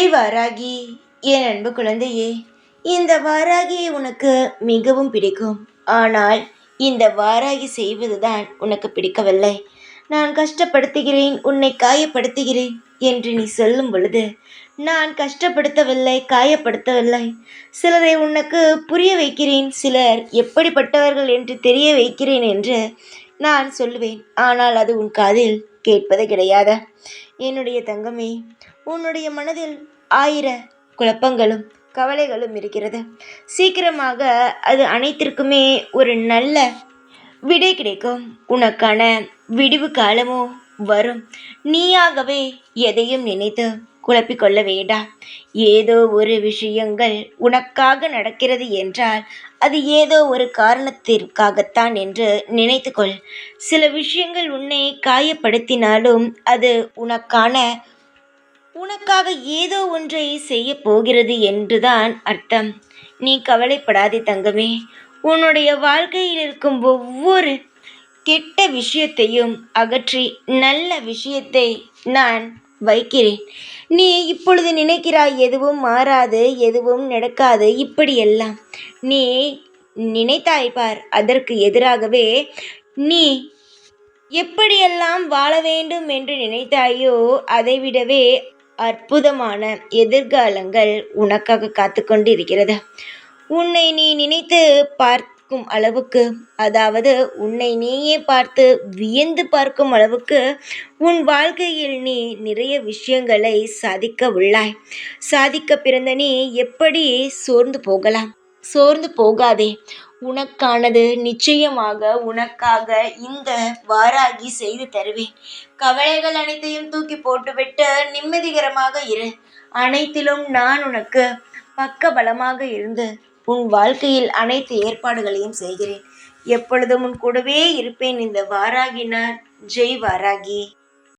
ஜெய் வாராகி. என் அன்பு குழந்தையே, இந்த வாராகியை உனக்கு மிகவும் பிடிக்கும். ஆனால் இந்த வாராகி செய்வதுதான் உனக்கு பிடிக்கவில்லை. நான் கஷ்டப்படுத்துகிறேன், உன்னை காயப்படுத்துகிறேன் என்று நீ சொல்லும் பொழுது, நான் கஷ்டப்படுத்தவில்லை, காயப்படுத்தவில்லை. சிலரை உனக்கு புரிய வைக்கிறேன், சிலர் எப்படிப்பட்டவர்கள் என்று தெரிய வைக்கிறேன் என்று நான் சொல்லுவேன். ஆனால் அது உன் காதில் கேட்பது கிடையாது. என்னுடைய தங்கமே, உன்னுடைய மனதில் 1000 குழப்பங்களும் கவலைகளும் இருக்கிறது. சீக்கிரமாக அது அனைத்திற்குமே ஒரு நல்ல விடை கிடைக்கும். உனக்கான விடிவு காலமோ வரும். நீயாகவே எதையும் நினைத்து குழப்பிக்கொள்ள வேண்டாம். ஏதோ ஒரு விஷயங்கள் உனக்காக நடக்கிறது என்றால் அது ஏதோ ஒரு காரணத்திற்காகத்தான் என்று நினைத்துக்கொள். சில விஷயங்கள் உன்னை காயப்படுத்தினாலும் அது உனக்காக ஏதோ ஒன்றை செய்ய போகிறது என்றுதான் அர்த்தம். நீ கவலைப்படாதே தங்கமே. உன்னுடைய வாழ்க்கையில் இருக்கும் ஒவ்வொரு கெட்ட விஷயத்தையும் அகற்றி நல்ல விஷயத்தை நான் வைக்கிறேன். நீ இப்பொழுது நினைக்கிறாய் எதுவும் மாறாது, எதுவும் நடக்காது, இப்படியெல்லாம் நீ நினைத்தாய் பார். அதற்கு எதிராகவே நீ எப்படியெல்லாம் வாழ வேண்டும் என்று நினைத்தாயோ அதைவிடவே அற்புதமான எதிர்காலங்கள் உனக்காக காத்து கொண்டு இருக்கிறது. உன்னை நீ நினைத்து பார்க்கும் அளவுக்கு, அதாவது உன்னை நீயே பார்த்து வியந்து பார்க்கும் அளவுக்கு உன் வாழ்க்கையில் நீ நிறைய விஷயங்களை சாதிக்க உள்ளாய். சாதிக்க பிறந்த நீ எப்படி சோர்ந்து போகலாம்? சோர்ந்து போகாதே. உனக்கானது நிச்சயமாக உனக்காக இந்த வாராகி செய்து தருவேன். கவலைகள் அனைத்தையும் தூக்கி போட்டுவிட்டு நிம்மதிகரமாக இரு. அனைத்திலும் நான் உனக்கு பக்க பலமாக இருந்து உன் வாழ்க்கையில் அனைத்து ஏற்பாடுகளையும் செய்கிறேன். எப்பொழுதும் உன் கூடவே இருப்பேன். இந்த வாராகி நான். ஜெய் வாராகி.